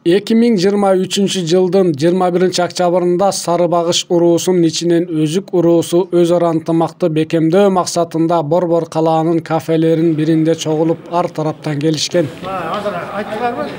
2023-жылдын 21-октябрында Сары багыш уруусунун ичинен Өзүк уруусу өз ара ынтымакты бекемдөө максатында Борбор калаанын кафелеринин биринде чогулуп, ар тараптан келишкен. Азыр айттыларбы?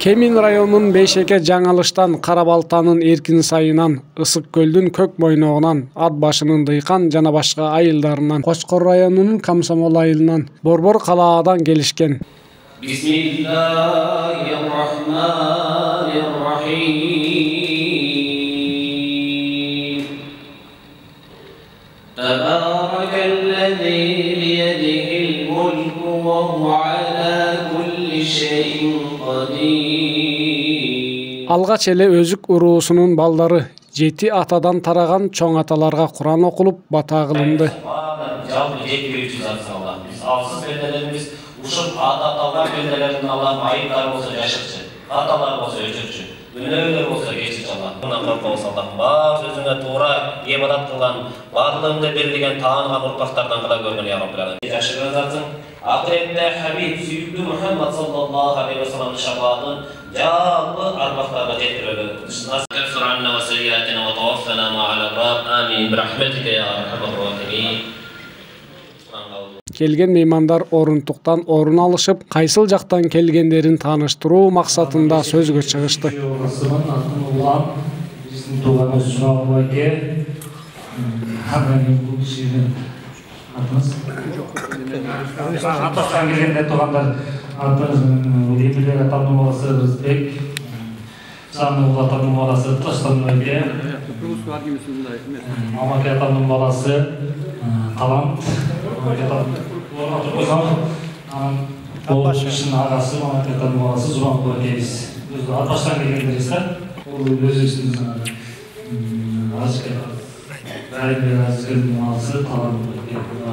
Кемин районунун Бейшеке жаңылыштан Кара-Балтанын Эркин сайынан, Ысык көлдүн Көк мойногунан, Ат башынын Дыйкан жана башка айылдарынан, Кочкор районунун Комсомол айылынан, Борбор калаадан келишкен. Алгач эле Өзүк уруусунун балдары 7 атадан тараган чоң аталарга Куран окулуп, бата кылынды. Ушул аталар белдерерин Аллах айыптар болсо жашырчы, аталар болсо өчүрчү, үнөөлөр болсо кечирчи Аллах. Мына калпабыз Аллах бар сөзүңө туура ибадат кылган, барлыгында берилген таанган урпактардан кыла көргөн я Раббил Алемин. Жашырган затың акыретте Хабиб сүйүктүү Мухаммад саллаллаху алейхи ва салламдын шафаатын жалпы арбактарга жеткиреле. Гфранна ва сайятина ва таваффана мa'al абрар. Амин. Бирахметике я архамар рахимин. Келген меймандар орунтуктан орун алышып, кайсыл жактан келгендерин тааныштыруу максатында сөзгө чыгышты. Атастан келгенде туугандар Эмилия атамдын баласы Рызбек, Сануулла атамдын баласы Таштанбек, Мамаке атамдын баласы Талант, Ол кишинин агасы, Мамаке атамдын баласы Зубанкул акебиз. Аташтан келгендер да, ол өзүбүздүн азгылдын баласы Талант.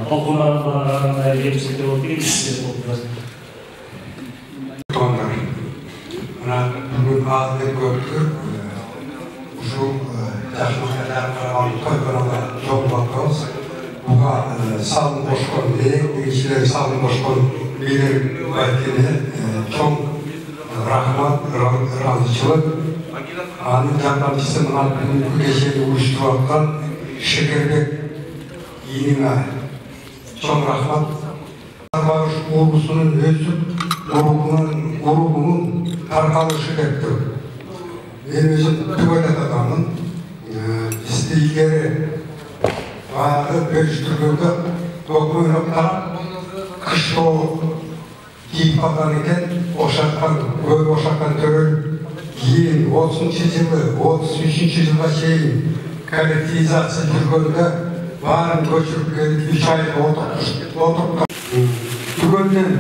Толкундарында кемчиликтер болуп кетти. Бүгін азымен көрдік, ұшу жашылыққа қараған тойғанға жол бақыз. Бұға салын қошқан ең, егіншілер салын қошқан бейлер бәйткені чоң рахмат, разышылық. Анын жардамшысы мына бүгінгі кешені ұйыштырып атқан Шекербек иініңе чоң рахмат. Сарбағыш уруусунун Өзүк уругунун таркалышы деп тур. Мен өзүм түгөлөт адаммын. Бизди илгери баягы бөлүштүргөндө токмойлоп тарап кыштоо кийип калган экен. Ошаккан төрөл кийин 33-жылга чейин коллективизация жүргөндө баарын көчүрүп келип 3 ай отуруп түгөлдөн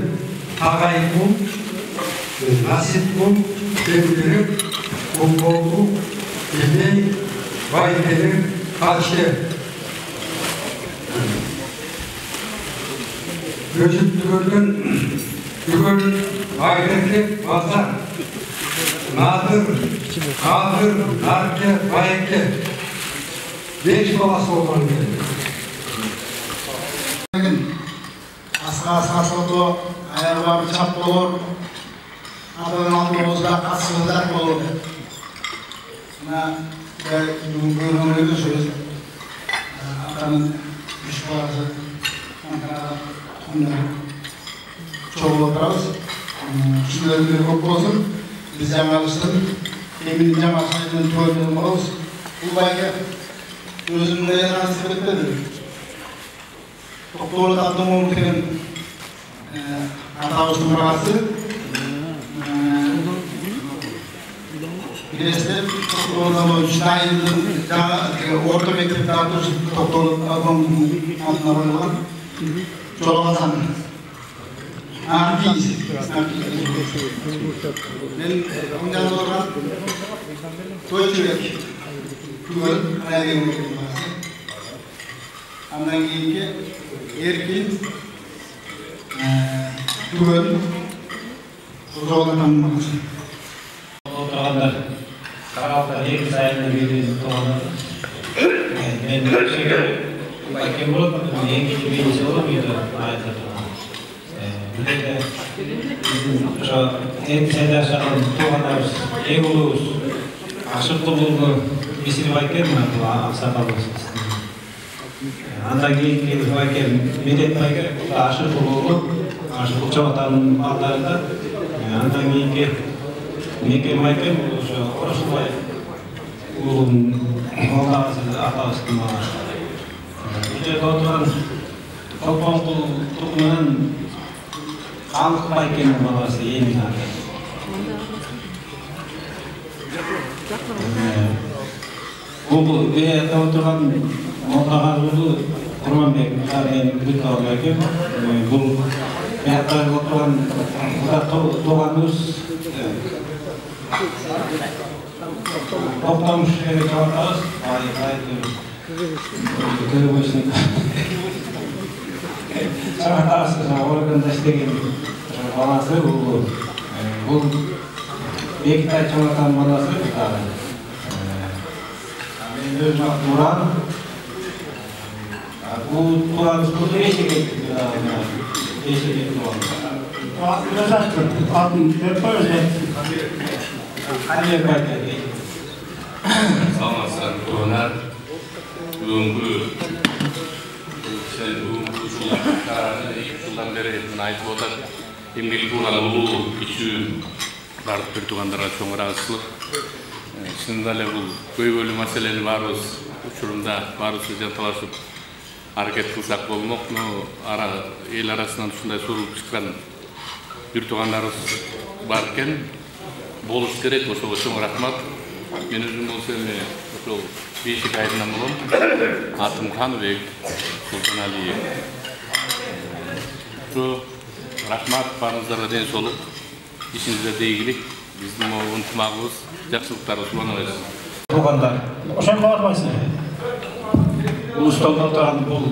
Агайкун, Насипкун, Тембирик, Кумболку, Емей, Байберик, Каче. Көчүп түгөлдөн түгөл Айберке, Базар, Надыр, Кадыр, Нарке, Байке. 5 баласы болгон экен. Asla soto, ayarlar çap olur, adamın altımızda kasımızda olur. Buna buyruğunu söz. Adamın Başkalarsa Ankara'da çoğu oturarız. Şunların bir grup olsun. Biz yanılıştın. Eminim cemaatinin tuvaletini oluruz. Bu belki özümde nasip etmedi. Doktorlu tatlım olurken Atağız'ın burası. Birisi doktorlu Şinay'ın orta mektepte artık doktorlu adamın altına var. Çolakasın. Artiz. Ben bundan sonra Toyçurek. Tüvel Raygen Mektebi. Ondan keyinki Erkin Tüvel Zorla tanınması. Oturganlar Karabağ'da iki sayının birliğini topladı. Ben bakayım bulup yengici birinci olur muydu? Bir de şu en sayıda şarkının toğanlarız, ev oluruz. Aşık bulduğunu misiri bakayım mı? Aksakalıyız. Andan keyin bakayım, medet bakayım, aşık bulduğunu, aşık uçamatanın bağlarında. Andan keyin Mekke bakayım, şu Orasubay oğlum Moğol'da atasının var. Bir de oturan Toplantılı toplumların halk bakayım babası yeni zaten. Bu bir yerde oturan Moğol'da Kurmanbek, ben bir tavuk bakayım. Bu bir yerde oturan Doğanuz toplamış eve çavarlarız. Görüyorsunuz. Çavarlarız, orada destekleyin. Balası bu bir tane çavartan balası ben özüm Murat. Bu Turan'ız burada eşek etti. Eşek etti Turan'ız. Biraz açtım. Adın böyle. Hadi yapayım. Sağlamazsan Turanlar bugünkü bugünkü şular kararını şundan beri aytып отат. Эмгек туган улуу кичүү бардык бир туугандарга чоң ыраазычылык. Чынында эле бул көйгөйлүү маселени баарыбыз учурунда баарыбыз жанталашып аракет кылсак болмок. Ара эл арасынан ушундай сурулуп чыккан бир туугандарыбыз бар экен. Болуш керек, ошого чоң рахмат. Мен өзүм болсо эми ошол бейшик айылынан болом. Атым Каныбек Султаналиев. Рахмат, барыңыздарга ден соолук, ишиңизде ийгилик, биздин могу ынтымагыбыз, жакшылыктарыбыз улана берсин. Туугандар, ошол кабарбайсың. Бул столдо турган бул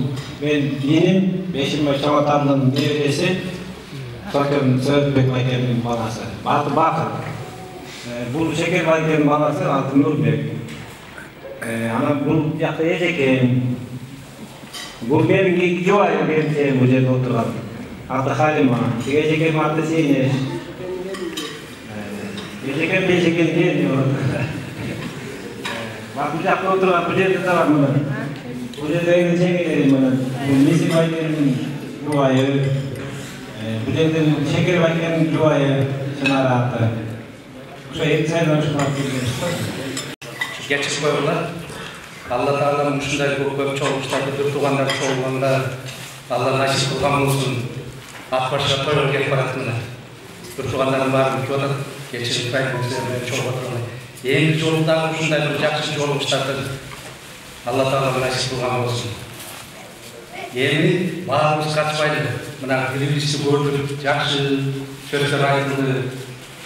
мен эним, Беширбай Чабатамдын небереси, Сакын Сөтбек байкемдин баласы. Аты Бакыр. Бул Шекер байкемдин баласы, аты Нурбек. Ана бул жакта эжекен. Бул менин жубайым берсе бул жерде отурган. Аты Халима. Эжекен аты Сейнеш. Эжекен Бешекен дейм. Бул жакта отурган бул жерде да бар мына. Бул жерде эң чегелери мына. Бул Миси байкемдин жубайы. Бул жерде Шекер байкемдин жубайы Чынар аты. Ошо эки сайдан ушундай geçiş koyular. Allah Teala'nın uşunday köp çoğulmuşlarda, bir tuğanlar çoğulanda Allah nasip kılgan olsun. Akbaşına toyun gelip baratında. Bir tuğanların var mı ki oda geçiş koyular çoğulmalarına. Eğer çoğuldan uşunday bir yakışık çoğulmuşlarda Allah Teala'nın nasip kılgan olsun. Eğer bağımız kaçmaydı. Buna birisi gördük, yakışı, sözler aydınlığı.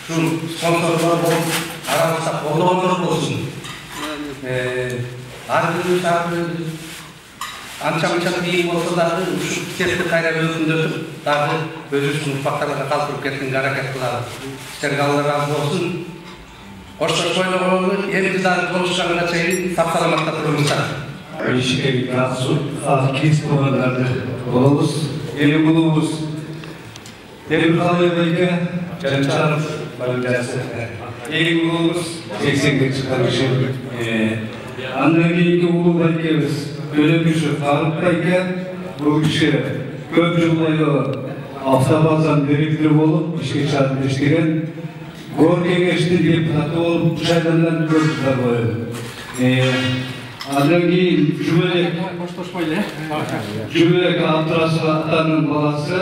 Şu sponsorlar olup, aramızda olduğunlar olsun. Argın sargı ançam diyeyim olsa da şu kesip kayra özündürtüp dağı özüsün ufaklarına kaldırıp ketkin hareket kılar. İşte Allah razı olsun. Orta koyduğunu hem de konuşacağına çeyin sapsalamakta durmuşlar. İşte nasıl kes konularda oluruz. Eli buluruz. Derim kalıbıyla Cançarov Balıcası. Eli buluruz. 80'de çıkarışı. Andan keyinki ulu baykemiz Ölemüşü Faruk Bayke, bu kişi köp yıl boyu Avtabaz'dan direktörü olup işe çarpıp işlegen Gorki geçti deputatı olup bu şaydından 4 yıllar boyu. Andan keyin Cümlek Abdurasıl Atan'ın balası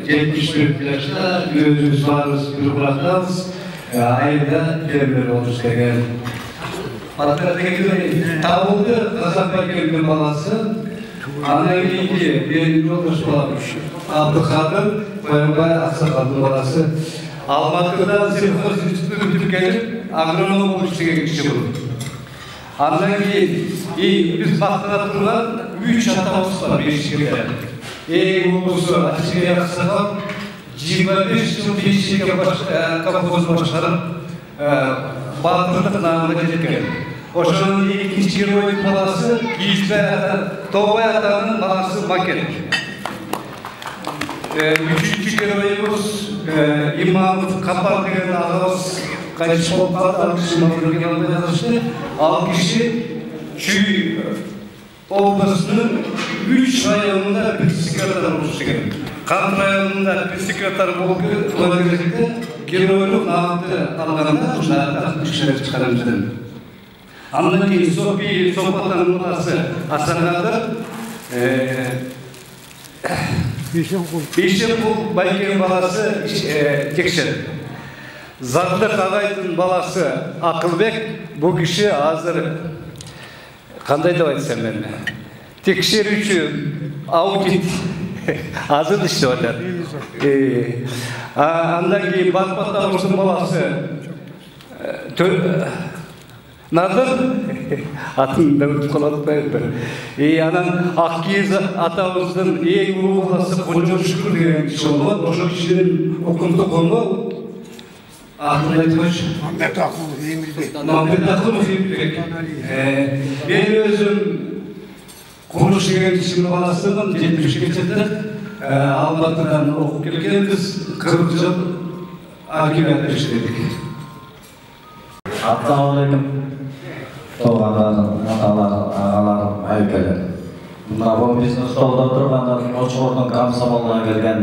74 yaşta gözümüz varız bir bıraktığımız ayında fermer olmuş degen. Hatta tavuldu Kazakbaykem'in balası. Andan keyin benim yoldaş var. Abdülkadir Koyanbay Aksakal'ın balası. Almatı'dan sefos institutu bitip gelip agronom olmuş degen kişi bu. Andan keyin biz baktığında durulan 3 atağımız var 5 yılda. Ulusu Açık Aksakal 25 yıl 5 yılda kapoz başlarım Batırlık namına jetken. Oşanın ikinci yıl oyun balası Tobay Atan'ın balası Maket. Üçüncü yıl oyunumuz İmam Kapar degen ağabey kaç olmadı alkışın yanında yazıştı. Alkışı Çüy Oblası'nın 3 rayonunda bir sekreter oluşturuyor. Kant rayonunda bir sekreter olabilecekte Giroyluk namı alganda şunlarda işler çıkarımcıdır. Andan keyin Sopatan'ın balası Asanlar'da Beşikul Bayken balası Tekşer. Zadlık Ağay'ın balası Akılbek bu kişi hazır. Kanday da aytsam ben. Tekşer üçün audit hazır işte orada. Andan keyin Batpat'ın balası Nadir atın Davut Kolatbay'dır. Anan Akkiz atamızın en ulu balası Koca Şükür degen kişi oldu. Oşo kişinin okundu konu Ahmet Aytbaş. Mehmet Akılov Emirбек. Mehmet Akılov Emirбек. Ben özüm Konuş degen kişinin balasının 70 geçede Almatı'dan okup gelgen biz 40 yıl arkivet işledik. Assalamualaikum. To'g'anlar, otalar, ağalar, aykalar. Bu bizni stolda turganlar, Qo'chqordan komsomoldan kelgan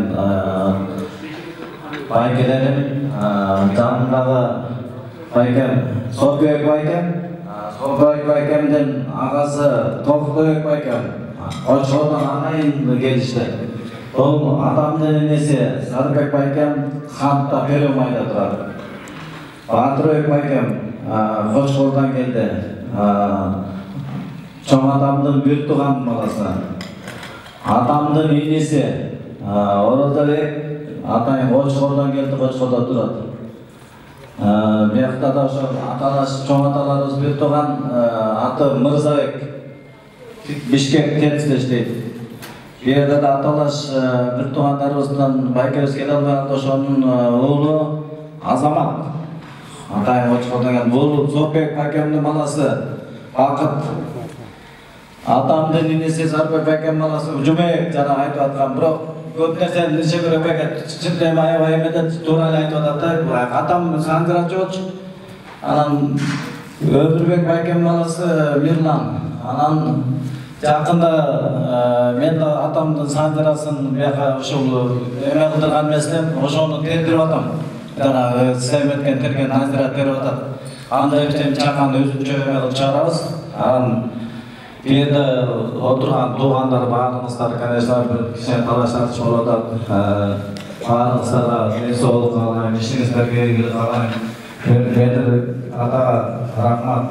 baykalarim, janimdagi baykam So'tbek baykam, So'tbek baykamdan ag'asi To'qbek baykam. Qo'chqordan anayin kelishdi. Bu atamning enesi Sarbek baykam Xantda Peremayda turadi. Batırök baykam Qo'chqordan keldi. Çoğ atamdın bir tuğan balası. Atamdın enesi Orazabek atay Qo'chqordan keldi, Qo'chqorda turadi. Bu yoqda da o'sha atalash cho'ng atalarimiz bir tuğan ati Mirzabek Bishkek kentsida ishlaydi. Bu yerda da atalash bir tuğanlarimiz bilan baykamiz kela olmayapti. O'shaning o'g'li Azamat Atay Qo'chqordan bu Zo'bek bakamning balasi Baqit. Atamning enesi Zarbek bakam balasi Jumayek jana aytayotgan, biroq ko'p narsani necha ko'rabaga tushuntirmay ayamada to'g'ri aytayotadi. Atam Sandrachoch, anan O'zirbek bakam balasi Mirlan. Anan yaqinda men atamning Sandrasin bu yoqqa o'sha nima qildirgan emasman, o'shani terdiryapman. Dana sevmetken tergen nazirat berip atat. Андай bitem çakan özünçe ömeli çağırabız. Bir yerde oturgan tuğanlar, bağırınızlar, kanajlar bir kişiye talaşlar çoğul atat. Bağırınızlara, neyse olup kalayım, işinizlerge ilgili kalayım. Bedir atağa rahmat,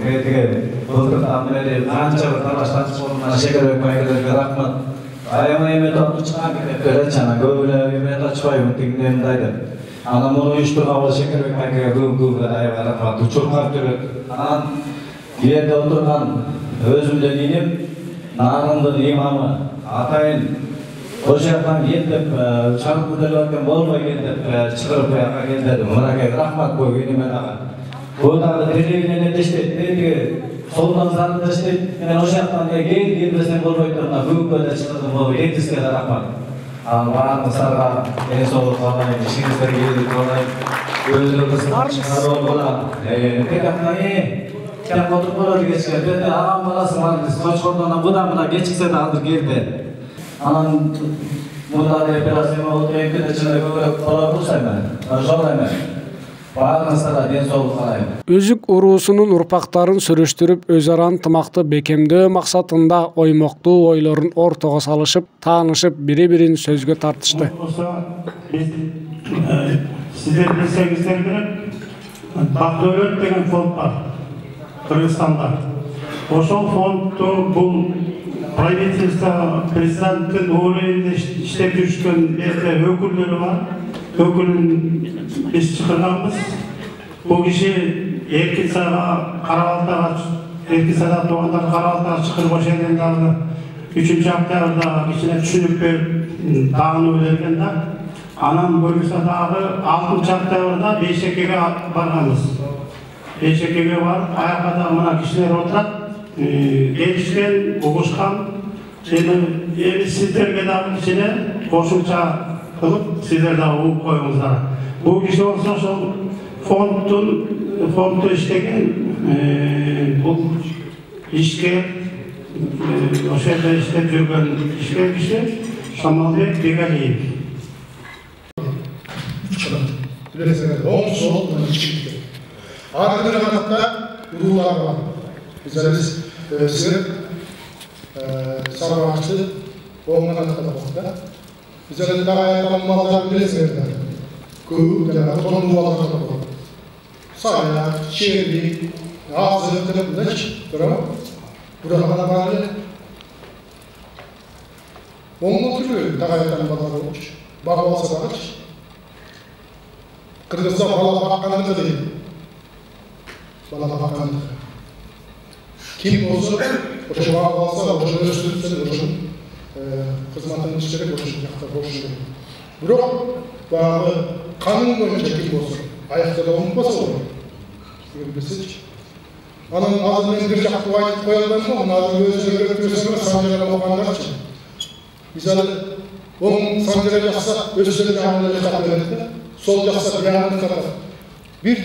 etige, bıldırdan beri kanca bir talaşlar çoğuluna şeker ökmeyelerge rahmat. Ayama yemet atı çıkan gidip göreçana, göğüle yemet açmayım, dinleyimdeydim. Anam onu uyuşturup hava şeker bekmekle güm ayaklarına uçurmak türü. Anam bir yerde oturgan özümden inip Narın'ın imamı atayın o şarttan gelip çarp müdürlerken bolma gelip çıkırıp ayağa geldi. Mırake rahmat koy benim ağa. Bu da televizyonda işte soldan zarında işte ben o şarttan gelmesen bolmaytırına büyük böyle çıkırdım bu yetişkede rahmat. Bağımızlara en soğuk olayım, işinizleri geldik olayım, gözlerimiz çıkarı olayım. Tek atmayı, kem oturup olayım geçken, ben de ağam balası var, Qo'chqordan bu da buna geçikse de aldır geldi. Анан мындай операция болуп эки ичинде көбүрөөк талап кылышайм. Ошолайм. Баарыңыздарга ден соолук каалайм. Өзүк уруусунун урпактарын сүрүштүрүп, өз ара ынтымакты бекемдөө максатында оймоктуу ойлорун ортого салышып, таанышып, бири-бирин сөзгө тартышты. Сиздер билсеңиздер керек, Бак-Дөлөт деген фонд бар Кыргызстанда. Ошол фонддун бул правительство президенттин уурайында иштеп жүрүшкөн өкүлдөрү бар. Өкүлүн биз чакырганбыз. Бул киши Эркин Сайга Карабалтага, Эркин Сайда туугандары Карабалтага чакырып ошондон дагы 3-октябрда кичине түшүнүп берип таануу берген да. Анан буюрса дагы 6-октябрда Бейшекеге барганбыз. Бейшекеге барып, аяка да мына кишилер отурат, келишкен, угушкан. Эми сиздерге дагы кичине кошумча кылып, сиздер дагы угуп коюңуздар. Бул киши болсо ошол фондду иштеген, бул ишке ошол жерде иштеп жүргөн ишкер киши Шамалбек Бегалиев. Билесеңер, оң сол ичкилик. Ар бир канатта уруулар бар. Сиздер сарбашчы оң канатта бар. Bizler de ayaklan mallar bilesizler. Köy, yani ton duvarlar var. Saya, şehirli, ağzı, kılıç, durma. Burada var. Onun türlü ayaklan mallar olmuş. Bağlasa da kaç. Kırgızda bala bakkanında değil. Bala bakkanında. Kim olsa, o şu bağlasa, o şu üstünsün, o şu kızmatın içeri boşunacakta boşunacak. Bırak, bağlı kanun boyunca kim olsun, ayakta da olmasa olur. Bilmesiz. Anın ağzını bir çaktı vakit koyalım mı? Onun ağzını gözüne götürürsün ve sancılara bakanlar için. Misal, onun sancılara yaksa, özüne camına yaksa verirdi. Sol yaksa bir yanını kadar. Bir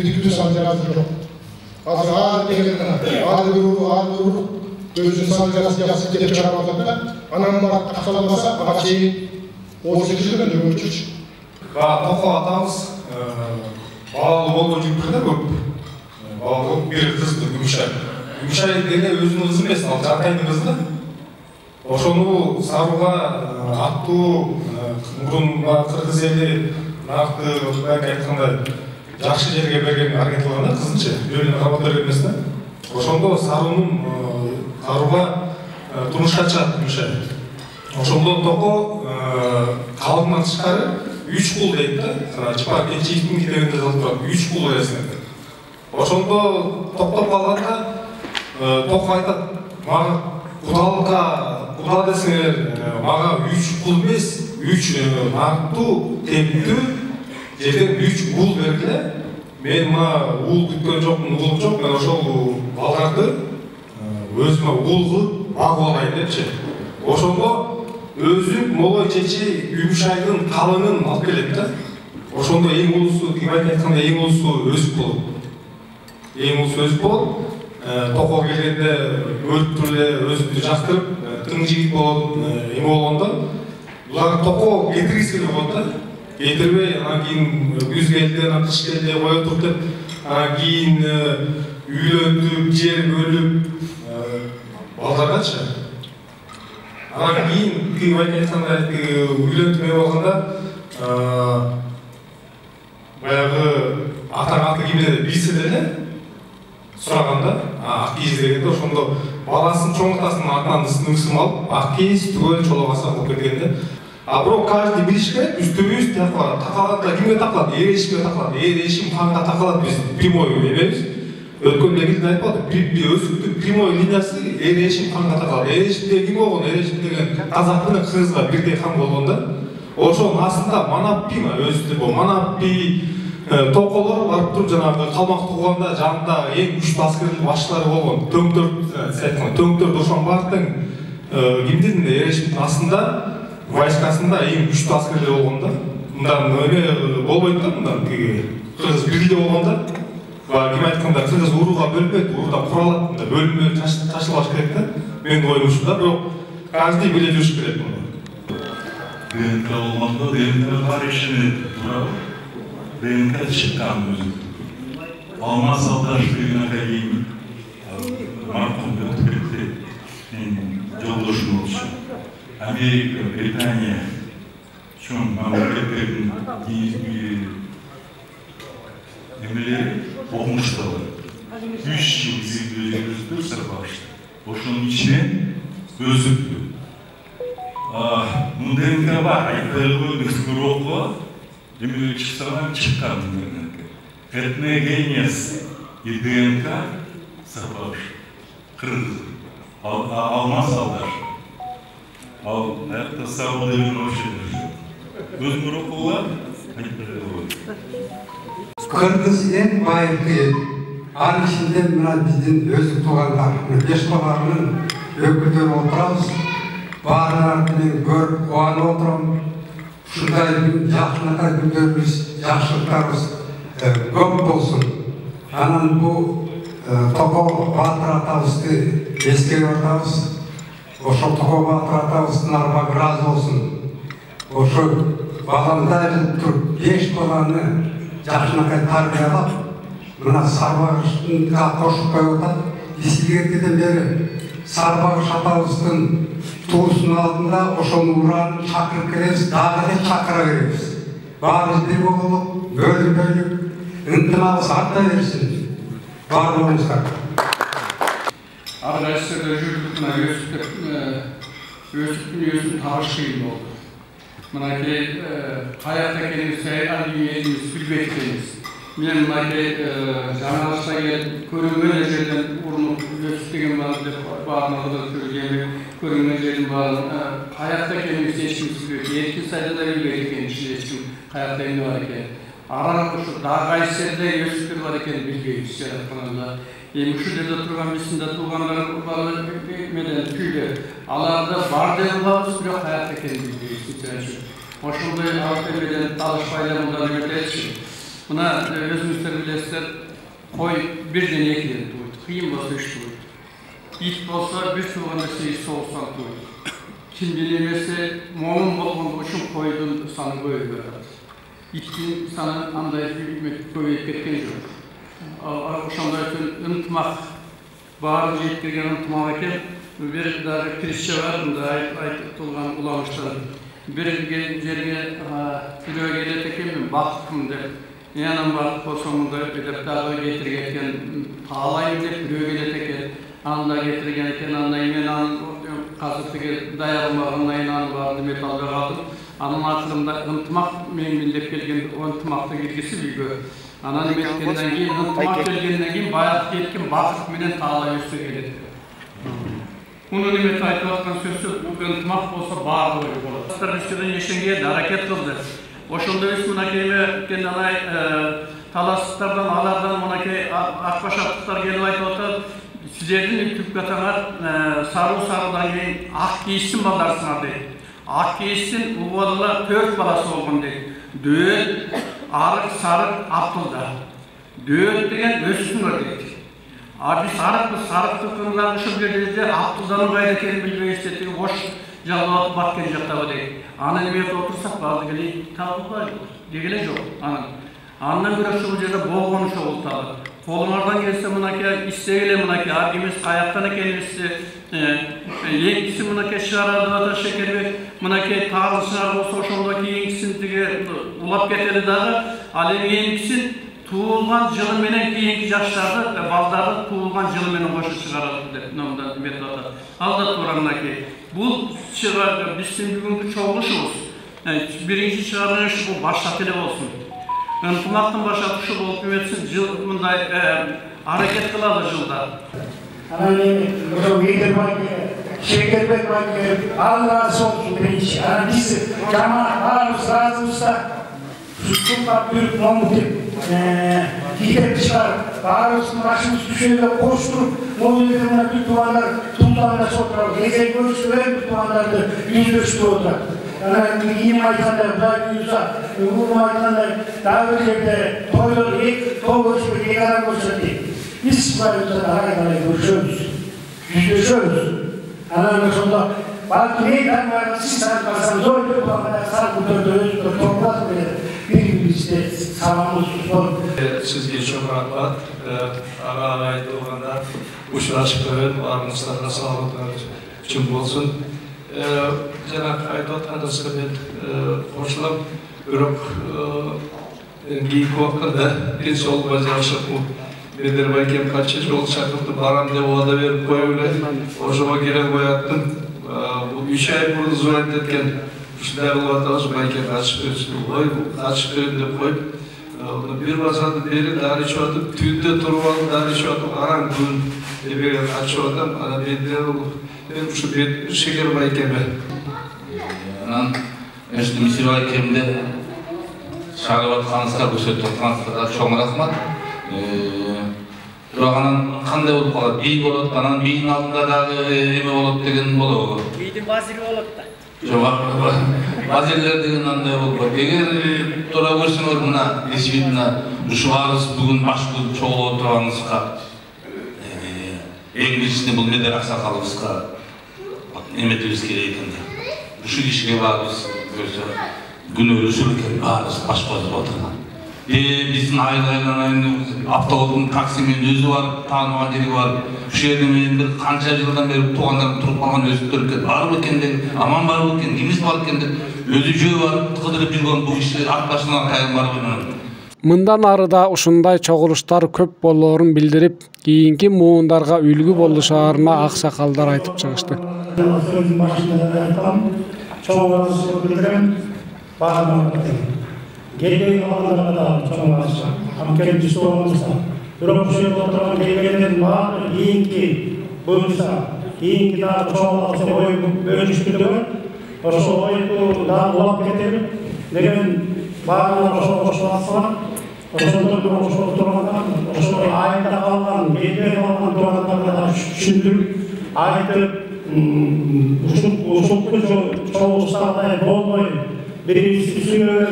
diktü sancılara yok. Azı ağır değerine, ağır vurur. Gözün sancısı yapıp gelip çıkarmadığında anam var takılamasa ağaçı o şekilde ben görmüşüm. Toqo atamiz balалы болуп жүрүп да көп. Балалы бир кызды Гүмшай. Гүмшай деген өзүнүн кызы эмес, ал Жаркайдын кызы. Ошону сарууга аттуу мурунга кыргыз эли накты айткандай жакшы жерге берген аракет кылган да кызынчы. Бөлүнө карап берген эмес да. Ошондо сарууга турмушка чыгат Гүмшай. Ошондо Тоқо калыбынан тышкары 3 кул дейт да. Чыпар Кенчиевдин китебинде жазылып турат. 3 кул бересиң. Ошондо токтоп калганда Тоқо айтат, мага кудалыкка десеңер, мага 3 кул эмес, 3 нактуу, тектүү жерден 3 ул бергиле. Мен мына ул күткөн жокмун, улум жок. Мен ошол балдарды өзүмө ул кылып багып алайын депчи. Ошондо өзү Молой чечи Гүмшайдын калыңын алып келет да. Ошондо эң улусу, кимге айтканда эң улусу өзүк болот. Эң улусу өзүк болот. Тоқо келгенде өлүп эле өзүнү жактырып, тың жигит болот, эме болгондо булар Тоқо кетиргиси келип болот да. Кетирбей, анан кийин күз келди, анан кыш келди, кое туруп деп, анан кийин үйлөндүп, жер бөлүп, балдаргачы. Анан кийин кийин айткандай үйлөндүп эме болгондо баягы аты кимде билсе деле сураганда, ак кийиз дегенде ошондо баласын чоң атасынын атынан ысым алып, ак кийиз түгөл чолоосун алып келгенде, а бирок каждый билиш керек, үстүбүз такалат, кимге такалат? Эр эшикке такалат. Эр эшик ханга такалат, биз прямой эмебиз. Өткөндө келди айтпады, өсүктүн прямой линиясы эр эшик ханга такалат. Эр эшикте ким болгон? Эр эшик деген казак менен кыргызга бирдей хан болгон да. Ошонун астында Манаппи өзү Манаппи Тоқолор барып туруп жанагы калмак тууганда жанында эң күчтүү аскердин башчылары болгон. Төңтөрт ошонун баардыгын кимдин эр эшиктин астында войскасында эң күчтүү аскерлер болгон да. Мындан эме болбойт да, мындан кыргыз бирге болгон да. Ким айтканда кыргыз урууга бөлүнбөйт, урууда куралат, бөлүнмө ташылбаш керек да. Менин оюмча да, бирок каждый биле жүрүш керек муну. ДНК болғанда ДНК бар ішіне туралы ДНК шыққан өзі. Алмас Алдаш деген академик марқұм өтпекте мен жолдошым болшы. Америка, Британия чоң мамлекеттердің немелері оқымыштылар. 3 жыл зерттеулерді сарбашты. Ошоның ішінен өзікті. ДНК бар, айтылығы оқуы демелер шыққан ДНК. Этногенез и ДНК сарбаш. Қырғыз. Алмас Алдаш. Ал аяқта сауды өзінің оқуға Kırgız en bayırkı, an içinde bizden özlük tuğanlar, beş babalarının öküldері отырамыз, баарының көріп, қуанып отырамын. Шындай жақыныға күндеріміз, жақшылықтарымыз көп болсын. Анан бұл Тоқо Батыр атабызды ескеріп атабыз. Ошо Тоқо Батыр атабыздың арбағы разы болсын. Ошо баламдай тұрып, 5 баланы жақыныға тарбиялап, мына Сарбағышқа қошып қойып отады. Естілгенден бері Сарбағыш атабыздың туысының алдында ошоның ұранын шақырып келеміз, дағы да шақыра береміз. Барымыз бір болып, бөліп, ынтымағымыз арта берсін. Бар болыңыздар. Arkadaşlar жүрдік мына өсіптің табыш қиын болды. Мынакей қаяқта келіңіз, әлеміз білбектеміз. Мен мынакей жаңалықта келіп, көрінген жерден ұрынып өсіптеген бар деп бағынағыда көрінген жерден бар. Қаяқта келіңіз ешкім білбек. Еркін сайда да білбек екен ішінде ешкім қаяқта емі бар екен. Араның дағайсерде өсіптер бар екен білбейміз жаратқанында. Емші жерде тұрған бесінде туғандар меден күйлі. Аларда бар деп ұлғабыз, бірақ қаяқта екен білбейміз. Ошындай алтемеден талышпайлар мұндан өтетші. Мына өзіміздер білесіздер, қой бірден екіден туыды, қиын болса 3 туыды. Ит болса 1 туғанда 8 соғыстан туыды. Кім білемесе, момын болғанда үшін қойдың саны көйіп өтеді. Иттің саны андай көйіп кеткен жоқ. Ошандай өтін ынтымақ, барын жеткерген ынтымақ екен, бір дағы кришче бар, мұнда айтып тұлған ұламыштар. Bir жерге күрөге келет екенмін, бақытым деп. Енім бақыт болсамында өтіп дағы кетірген қалайым деп күрөге келет екен. Анда кетірген екен, анда емен қазіртіге даярымағынайын аны барды металға қалдым. Анын ақырында ынтымақ мен білдеп келген ынтымақты келгесі бүйгі. Анан еметкенден кейін, ынтымақ келгеннен кейін баяқ кеткен бақыт менен тағалай өсі келеді. Onun nimeti айтып атқан сөзі ынтымақ болса бар ой болады. Үстіден ешенге әрекет қылды. Ошонда өз мынакейме кенданай таластықтардан, алардан мынакей ақпашаттықтар келіп айтып отыр. Сіздердің түп қатаңар сару-сарыдан кейін ақ кейсін балдарсыңар дейді. Ақ кейсін ұлғадыла 4 баласы болған дейді. Дөт, арық, сарық, аптылда. Дөт деген өссін өр дейді. Biz sarık tıkımlarını şu birlikte Abdüldan'ın gayretlerini bilmeyi istedik. Hoş жалғалып баткен жақтағы дейді. Аны немет отырсақ, барды келей табылбайды. Дегеле жоқ. Анынан көріп шоу жерде болған шоу тағы. Қолыңардан келсе мұнаке, істегеле мұнаке, аргемес қаяқтан екенімізсе, енгісі мұнаке шығарады ата шекербек, мұнаке тағыл шығар болса ошондaki енгісін теге улап кетеді дағы, ал енгісін туылған жылы менен кейінгі жаштарды, балдарды туылған жылы менен қошы шығарады деп номда метод атады. Алда турамынаке. Бұл шығарды біздің бүгінгі чоғылышымыз. Бірінші шығарыныш бұл баштатылы болсын. Ынтымақтың баштатышы болып өтсін, жыл мұндай әрекет қылады жылда. Шекербек байкер, ал разы olsun бірінші. Біз жама арамыз разымызда Sütçuklar büyük mamutip gider çıkar, bağırısını başımız düşüyle koşturup, Moğol'un bir duvarlar, Tundan'la soturar, gece görüşülen bir duvarlarda yüzleşti oturar. Yani iyi maydanlar, daha yüzler, bu maydanlar, daha öncede toylar, toğuş ve yegara koşar değil. Biz var yüzler, haray görüşüyoruz, yüzleşiyoruz. Anamda sonunda Balki neyden var, siz sarkarsanız oydu, bu kadar sarkıdırdı, özüdür, toplat birimizde sağlamız zor. Sizge çok rahmat, ağabey doğanda uçlaşıp barınızlarına sağlıklarınız için olsun. Cenab-ı Aydat anası ben hoşlanıp, bürok giyik vakında bir sol bazı bu. Bedir baykem kaç yıl çakıldı, baram de o da verip koyuyla, o zaman gelen koyattım. Bu 3 ay burada zuret etken, işler olarak baykem açıp ölçtü koy, açıp önünde koyup, bir basadı beri dari çoğatıp, tüyde turvalı dari çoğatıp, aran gün eberi açıyorum, ana bedler olur. Ben şu bir şeker baykeme. Işte misir baykemde şarvat kanıslar köşöttü, kanıslar çoğun rahmat. Burağının qanday olup kalat? Biy olup, kanan biyin altında da eme olup degen bolu. Biydin vaziri olup da. Жоқ, вазирлер деген андай болуп. Эгер туура көрсөңөр мына эсибитина ушубарыбыз бүгүн башкы чогулуп турганыбызга эң биринчиден бул Медер аксакалыбызга эметибиз керек экен. Ушу кишиге баарыбыз көрсө күнөөлүү экен, баарыбыз баш козуп отурган. Биздин айланайын автобустун таксимен өзү барып, тааныбан жери барып, ушул жерде менин бир канча жылдан бери туугандарым туруп калган өзүттөр экен, барбы экен деп, аман барбы экен, кимиз бар экен деп, өзү жөө барып кыдырып жүргөн бул кишилер ат башынан кайын барып анан. Мындан арыда ушундай чогулуштар көп болоорун билдирип, кийинки муундарга үлгү болушаарына аксакалдар айтып чыгышты. Geldiği alanlara da çok varsa, hamkerimiz olmazsa, Euroopa'ya oturan gelgenden var, iyi ki buyursa, iyi ki daha çok olsa oy bölüştürdü. O oyu daha olap getirip, neden bağlı olsa, o sonunda oturanlar, o ayında kalan, geldiği kalan duranlarla da düşündürüp, ayette usulku çoğu ustalar olmayı, birincisi sürüyorum,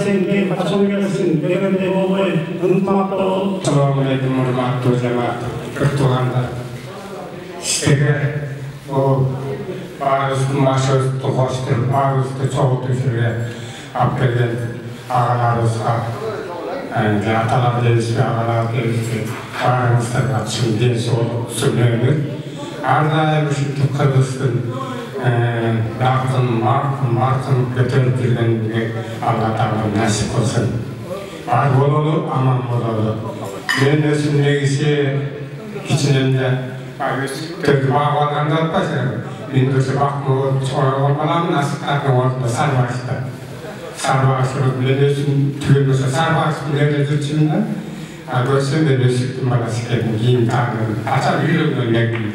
sen kaçın gelsin, benim olmayı unutmakta ol. Selamun Aleyküm, hürmetli cemaat, Kırktuğan'da. Sizlere bu ağrısını başarısını hoştur, ağrısını çoğu düşürüye apelden ağalarımızga, atalar gelişi, ağalar gelişi, ağrımızda kaçın genç olup sürüyoruz. Arda Müşüttü Kıbrıs'ın markın götürüp жүргенге Алла Тағала насип қылсын. Бар бололу, аман бололу. Мен өзім негізі içinde tökü bağlananda atpasın. Мен өзі бақмы болып çoğalған balamın asıqlarının ortunda sarbaşta. Sarbaşırız, мен өзім tüyülmüşü sarbaştım nerede жүрчімді. Görsem ben özüktüm balası keldim, giyim tağırdım. Açar yürüdüm nekbiyim.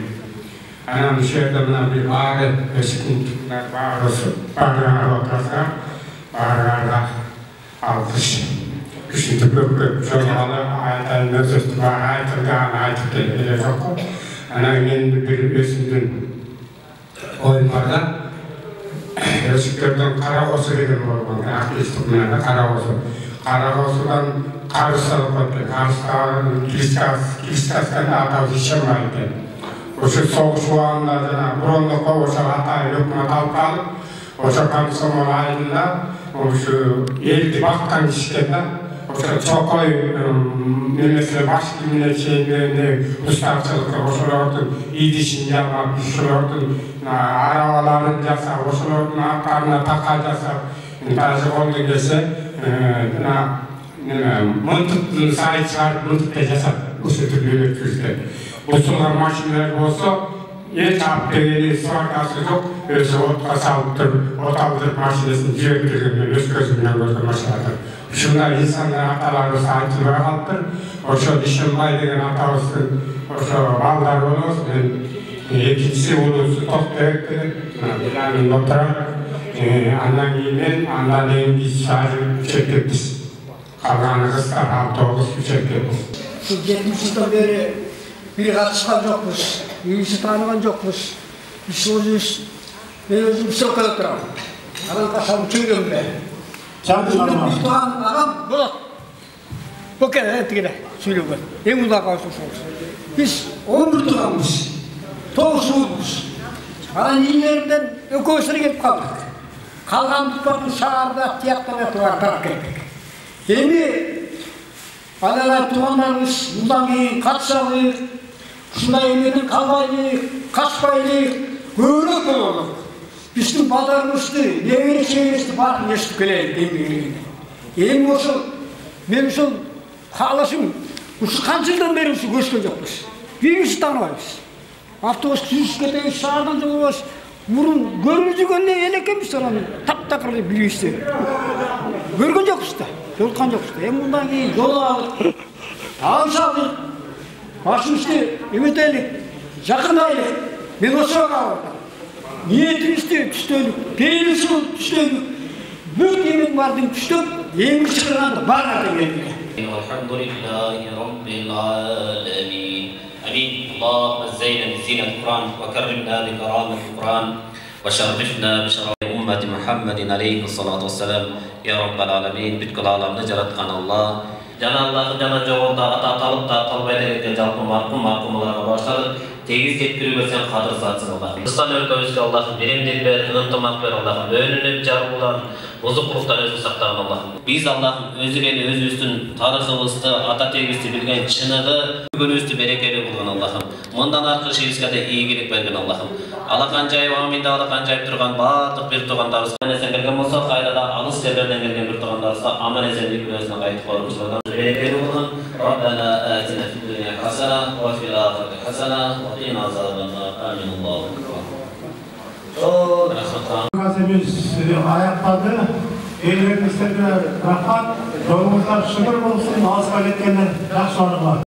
Anam şehirde buna bir bağırı, ösükün bağırısı, bağırılar otursa, bağırılarda alkış. Küçüntü köp çoğalı, ayetlerin özüstü var, ayetlerden ayetip geldiğine çok. Anam yeni bir ösündün oyunlarda, ösüklerden Karakosu dedim olmalı, aklistiklerinde Karakosu. Karakosu'dan Karısalı koydu, Karısalı'nın Kilistas'tan atavuz işem var eкен. Oşu soğuş uğanlarına, buronlukta oşu hatayı hükümet alıp kalıp, oşu Komsomol ayında, oşu eldi baktan işkende, oşu çokoy memlesine baş kimine şeyinde, ustavçılıkta oşularının idişini yapmak, oşularının arabaların jasa, oşularının atlarına taka jasa, taşı oldu gelse, mıntıklı sayı çıkarıp mıntıkta jasa, oşu türlü ötküzde. Usullar maşinler olsa, hiç apteli sorgası yok. Özü otla salıptır, ot aldırıp maşinesini direktöründen öz gözümden gördüm aşağıdır. Şunlar insanlar atalarımız aytılmaya kalıptır. Oşo Dişinbay degen atabızın, oşo ballar oluruz. İkincisi ulusu toplayıktır. Bilal'in oturar. Andan giyimen, andan deyin biz şahı çektirdiz. Kalganı kızlar, avtobus çektirdiz. 70 yıldan beri bir katışkan yokmuş, birisi tanıgan yokmuş. Biz ben özüm sokakta oturam. Anan kaşamı çöğüm be. Bir tuğan ağam, Bolat. Bu kadar ettikine söylüyorlar. En uzak olsun. Biz 11 tuğanmış, 9 soğukmuş. Анан үйлеринен экөөсүнө келип калдык. Калган бутпактын шаарда тияктана тарап кеттик. Эми анан туугандарыбыз мындан кийин катышалы, ушундай эмеден калбайлы, качпайлы көбүрөөк бололу. Биздин балдарыбызды, небере чеберибизди баарын эстип келели. Эми ошол мен ушул каалашым ушу канча жылдан бери ушу көчкөн жокпуз. Бирибизди тааныбайбыз. Автобус түзүп кетебиз, шаардан жолубуз. Мурун көрүп жүргөндө эле экенбиз анан таптакыр бирибизди. Көргөн жокпуз да, жолуккан жокпуз да. Эми мындан кийин жол алып, алышалык, башыбызды эметелик, жакындайлык. Мен ошого калдым. Ниетибизди түштөлүк, пейилибизди түштөлүк. Бүт эмек бардын түштөп, эми чыгарганды баарын келди. Алхамдулиллахи Rabbil alamin. Amin. Allahumma zayyina bizina al-Quran wa karrimna bi karamati al-Quran wa sharrifna bi sharafi ummati Muhammadin alayhi salatu wassalam. Ya Rabbal alamin. Бүткүл аламды жараткан Аллах. Жана Аллах жана жогоруда ата талып та талбай деген жалпы маркумаларга башталып тегиз жеткирүүгө сен кадыр затсың Аллах. Кыргызстан өлкөбүзгө Аллахым беремдик бер, ынтымак бер Аллахым. Бөлүнүп жаргулан бузуклуктан өзү сактаган Аллахым. Биз Аллахым өзүгени өзүбүздүн тарыхыбызды, ата тегибизди билген чыныгы күнүбүздү берекелүү кылган Аллахым. Мындан аркы ишибизге да ийгилик берген Аллахым. Алакан жайып аминде алакан жайып турган баардык бир туугандарыбызга эсен келген болсо, кайра да алыс жерлерден келген бир туугандарыбызга аман эсенлик өзүнө кайтып барыбызга берекелүү кылгын. Rabbana atina fid dunya hasana wa fil akhirati hasana wa qina azabannar. Amin. Allahu akbar. Газемиз аяктады. Элибизге рахмат. Жолуңуздар шүгүр болсун. Алыска кеткендер жакшы барыңар.